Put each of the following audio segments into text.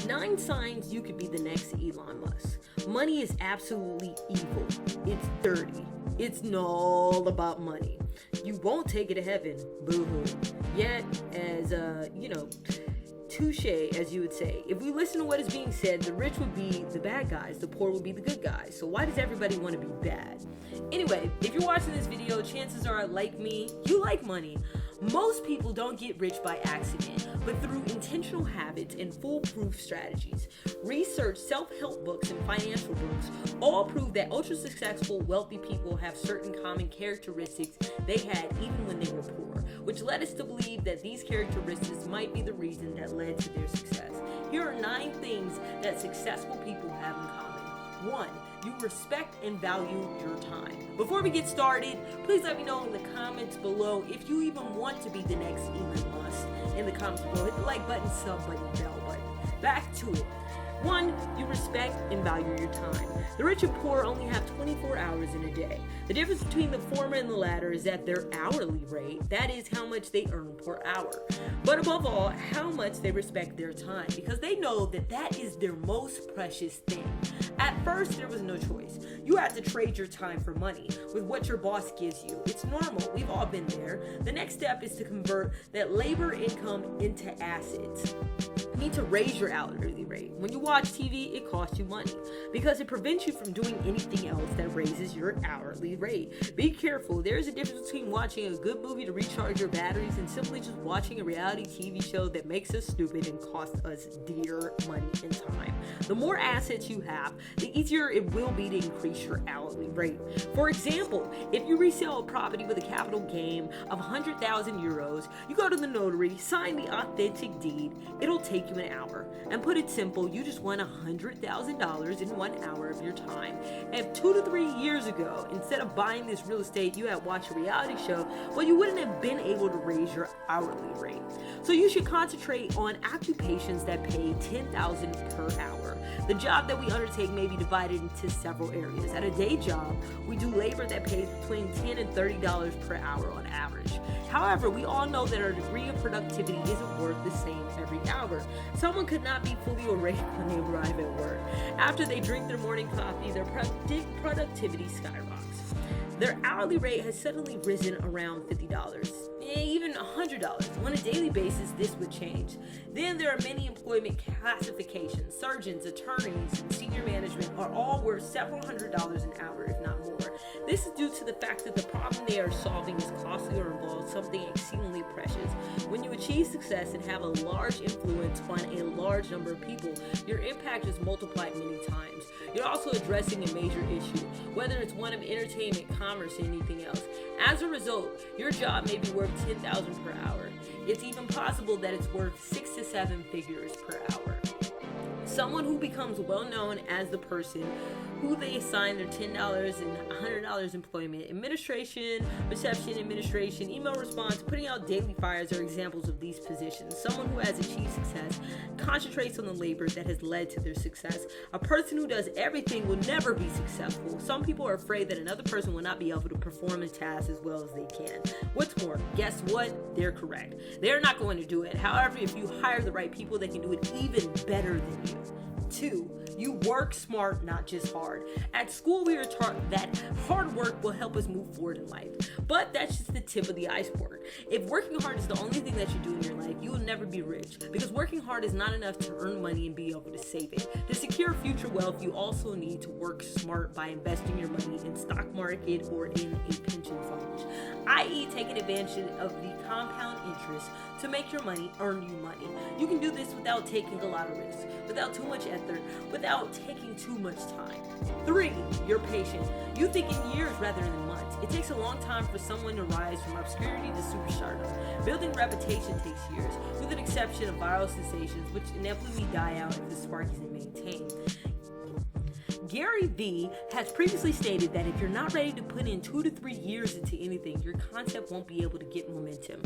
9 signs you could be the next Elon Musk. Money is absolutely evil. It's dirty. It's all about money. You won't take it to heaven. Boo-hoo. Yet, as, touche, as you would say. If we listen to what is being said, the rich would be the bad guys, the poor would be the good guys. So why does everybody want to be bad? Anyway, if you're watching this video, chances are, like me, you like money. Most people don't get rich by accident, but through intentional habits and foolproof strategies. Research, self-help books, and financial books all prove that ultra-successful, wealthy people have certain common characteristics they had even when they were poor, which led us to believe that these characteristics might be the reason that led to their success. Here are 9 things that successful people have in common. 1. You respect and value your time. Before we get started, please let me know in the comments below if you even want to be the next Elon Musk. In the comments below, hit the like button, sub button, bell button. Back to it. 1. You respect and value your time. The rich and poor only have 24 hours in a day. The difference between the former and the latter is that their hourly rate, that is how much they earn per hour. But above all, how much they respect their time, because they know that that is their most precious thing. At first, there was no choice. You had to trade your time for money with what your boss gives you. It's normal. We've all been there. The next step is to convert that labor income into assets. You need to raise your hourly rate. When you watch TV, it costs you money because it prevents you from doing anything else that raises your hourly rate. Be careful. There is a difference between watching a good movie to recharge your batteries and simply just watching a reality TV show that makes us stupid and costs us dear money and time. The more assets you have, the easier it will be to increase your hourly rate. For example, if you resell a property with a capital gain of 100,000 euros, you go to the notary, sign the authentic deed. It'll take you an hour. And put it simple, you just won $100,000 in 1 hour of your time. And 2 to 3 years ago, instead of buying this real estate, you had watched a reality show, well, you wouldn't have been able to raise your hourly rate. So you should concentrate on occupations that pay $10,000 per hour. The job that we undertake may be divided into several areas. At a day job, we do labor that pays between $10 and $30 per hour on average. However, we all know that our degree of productivity isn't worth the same every hour. Someone could not be fully awake when they arrive at work. After they drink their morning coffee, their productivity skyrockets. Their hourly rate has suddenly risen around $50, even $100. On a daily basis, this would change. Then there are many employment classifications. Surgeons, attorneys, and senior management are all worth several $100s an hour, if not more. This is due to the fact that the problem they are solving is costly or involves something exceedingly precious. When you achieve success and have a large influence on a large number of people, your impact is multiplied many times. You're also addressing a major issue, whether it's one of entertainment, commerce, or anything else. As a result, your job may be worth $10,000 per hour. It's even possible that it's worth 6 to 7 figures per hour. Someone who becomes well known as the person who they assign their $10 and $100 employment, administration, reception, administration, email response, putting out daily fires are examples of these positions. Someone who has achieved success concentrates on the labor that has led to their success. A person who does everything will never be successful. Some people are afraid that another person will not be able to perform a task as well as they can. What's more, guess what? They're correct. They're not going to do it. However, if you hire the right people, they can do it even better than you. 2, you work smart, not just hard. At school, we are taught that hard work will help us move forward in life. But that's just the tip of the iceberg. If working hard is the only thing that you do in your life, you will never be rich. Because working hard is not enough to earn money and be able to save it. To secure future wealth, you also need to work smart by investing your money in stock market or in a pension fund, i.e. taking advantage of the compound interest to make your money earn you money. You can do this without taking a lot of risk, without too much effort, without taking too much time. 3, you're patient. You think in years rather than months. It takes a long time for someone to rise from obscurity to superstardom. Building reputation takes years, with an exception of viral sensations, which inevitably die out if the spark isn't maintained. Gary Vee has previously stated that if you're not ready to put in 2 to 3 years into anything, your concept won't be able to get momentum.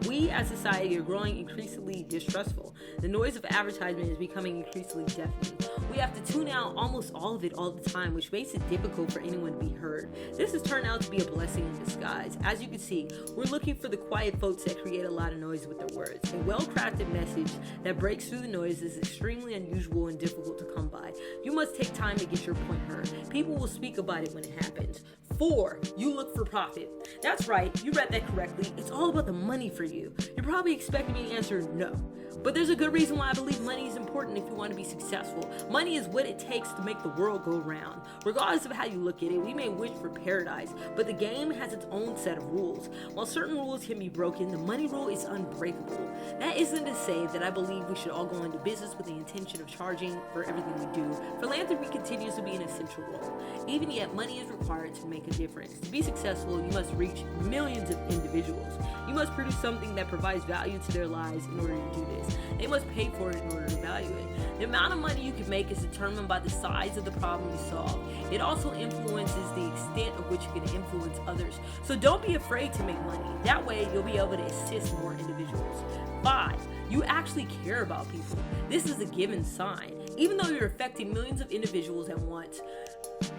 We as a society are growing increasingly distrustful. The noise of advertisement is becoming increasingly deafening. we have to tune out almost all of it all the time, which makes it difficult for anyone to be heard. This has turned out to be a blessing in disguise. As you can see, we're looking for the quiet folks that create a lot of noise with their words. A well-crafted message that breaks through the noise is extremely unusual and difficult to come by. You must take time to get your point heard. People will speak about it when it happens. 4, you look for profit. That's right, you read that correctly. It's all about the money for you. You're probably expecting me to answer no. But there's a good reason why I believe money is important if you want to be successful. Money is what it takes to make the world go round. Regardless of how you look at it, we may wish for paradise, but the game has its own set of rules. While certain rules can be broken, the money rule is unbreakable. That isn't to say that I believe we should all go into business with the intention of charging for everything we do. Philanthropy continues to be an essential role. Even yet, money is required to make a difference. To be successful, you must reach millions of individuals. You must produce something that provides value to their lives in order to do this. They must pay for it in order to value it. The amount of money you can make is determined by the size of the problem you solve. It also influences the extent of which you can influence others. So don't be afraid to make money. That way, you'll be able to assist more individuals. 5, you actually care about people. This is a given sign. Even though you're affecting millions of individuals at once,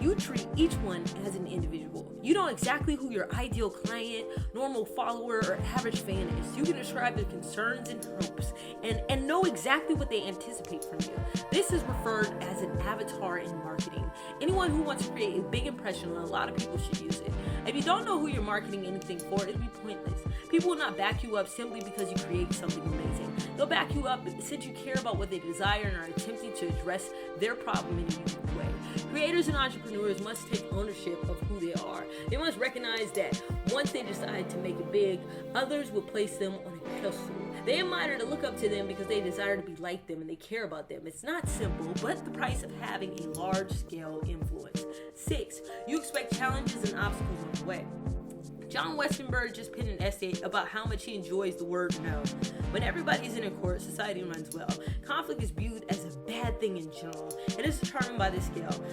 you treat each one as an individual. You know exactly who your ideal client, normal follower, or average fan is. You can describe their concerns and hopes and know exactly what they anticipate from you. This is referred as an avatar in marketing. Anyone who wants to create a big impression on a lot of people should use it. If you don't know who you're marketing anything for, it'll be pointless. People will not back you up simply because you create something amazing. They'll back you up since you care about what they desire and are attempting to address their problem in a unique way. Creators and entrepreneurs must take ownership of who they are. They must recognize that once they decide to make it big, others will place them on a pedestal. They admire to look up to them because they desire to be like them and they care about them. It's not simple, but the price of having a large-scale influence. 6, you expect challenges and obstacles on the way. John Westenberg just penned an essay about how much he enjoys the word no. When everybody's in a court, society runs well. Conflict is viewed as a bad thing in general. It is determined by this scale.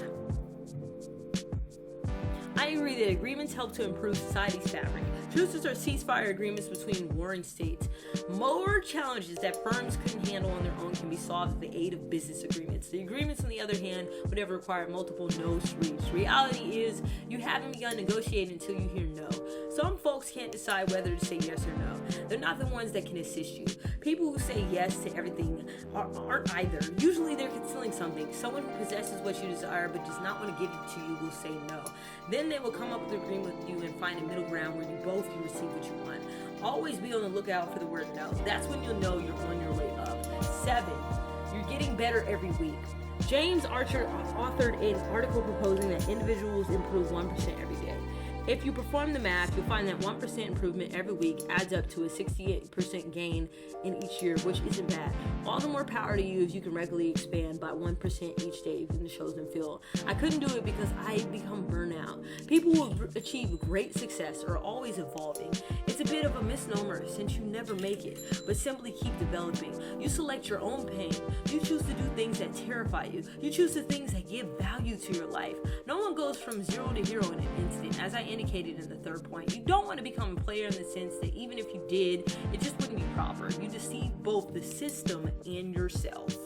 I agree that agreements help to improve society's fabric. Truces are ceasefire agreements between warring states. More challenges that firms couldn't handle on their own can be solved with the aid of business agreements. The agreements, on the other hand, would have required multiple no's reached. Reality is, you haven't begun negotiating until you hear no. Some folks can't decide whether to say yes or no. They're not the ones that can assist you. People who say yes to everything aren't either. Usually they're concealing something. Someone who possesses what you desire but does not want to give it to you will say no. Then they will come up with an agreement with you and find a middle ground where you both can receive what you want. Always be on the lookout for the word no. That's when you'll know you're on your way up. 7, you're getting better every week. James Archer authored an article proposing that individuals improve 1% every day. If you perform the math, you'll find that 1% improvement every week adds up to a 68% gain in each year, which isn't bad. All the more power to you if you can regularly expand by 1% each day in the chosen field. I couldn't do it because I become burnout. People who achieve great success are always evolving. It's a bit of a misnomer since you never make it, but simply keep developing. You select your own pain. You choose to do things that terrify you. You choose the things that give value to your life. No one goes from 0 to hero in an instant. As I indicated in the third point, you don't want to become a player in the sense that even if you did, it just wouldn't be proper. You deceive both the system and yourself.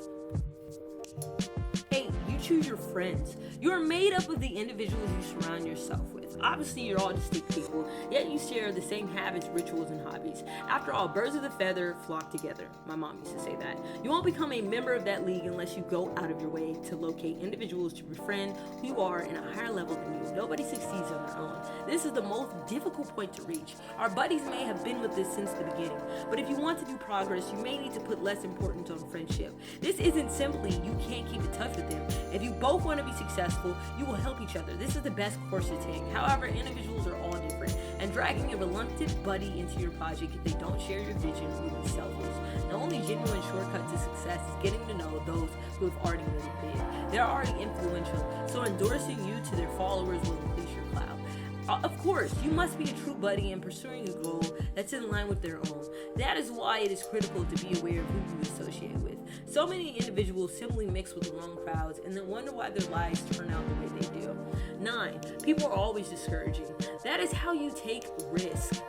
8, you choose your friends. You are made up of the individuals you surround yourself with. Obviously, you're all distinct people, yet you share the same habits, rituals, and hobbies. After all, birds of the feather flock together. My mom used to say that. You won't become a member of that league unless you go out of your way to locate individuals to befriend who you are in a higher level than you. Nobody succeeds on their own. This is the most difficult point to reach. Our buddies may have been with us since the beginning, but if you want to do progress, you may need to put less importance on friendship. This isn't simply you can't keep in touch with them. If you both want to be successful, you will help each other. This is the best course to take. However, individuals are all different, and dragging a reluctant buddy into your project if they don't share your vision would be selfish. The only genuine shortcut to success is getting to know those who have already made it big. They're already influential, so endorsing you to their followers will increase your clout. Of course, you must be a true buddy in pursuing a goal that's in line with their own. That is why it is critical to be aware of who you associate with. So many individuals simply mix with the wrong crowds and then wonder why their lives turn out the way they do. 9, people are always discouraging. That is how you take risk.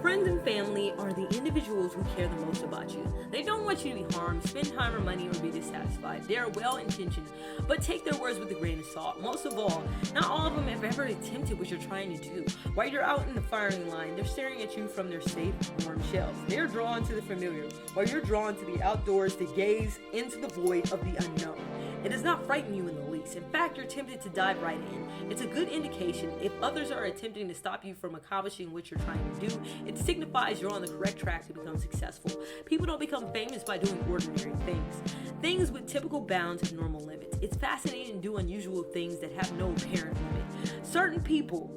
Friends and family are the individuals who care the most about you. They don't want you to be harmed, spend time or money, or be disabled. satisfied. They are well-intentioned, but take their words with a grain of salt. Most of all, not all of them have ever attempted what you're trying to do. While you're out in the firing line, they're staring at you from their safe, warm shells. They're drawn to the familiar, while you're drawn to the outdoors to gaze into the void of the unknown. It does not frighten you in the least. In fact, you're tempted to dive right in. It's a good indication if others are attempting to stop you from accomplishing what you're trying to do. It signifies you're on the correct track to become successful. People don't become famous by doing ordinary things with typical bounds and normal limits. It's fascinating to do unusual things that have no apparent limit. Certain people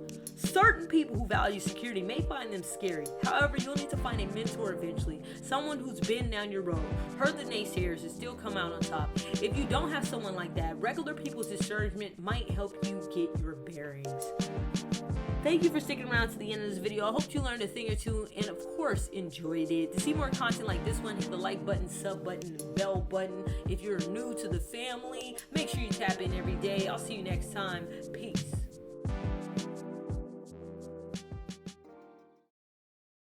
who value security may find them scary. However, you'll need to find a mentor eventually, someone who's been down your road, heard the naysayers, and still come out on top. If you don't have someone like that, regular people's discouragement might help you get your bearings. Thank you for sticking around to the end of this video. I hope you learned a thing or two and of course enjoyed it. To see more content like this one, hit the like button, sub button, and bell button. If you're new to the family, make sure you tap in every day. I'll see you next time. Peace.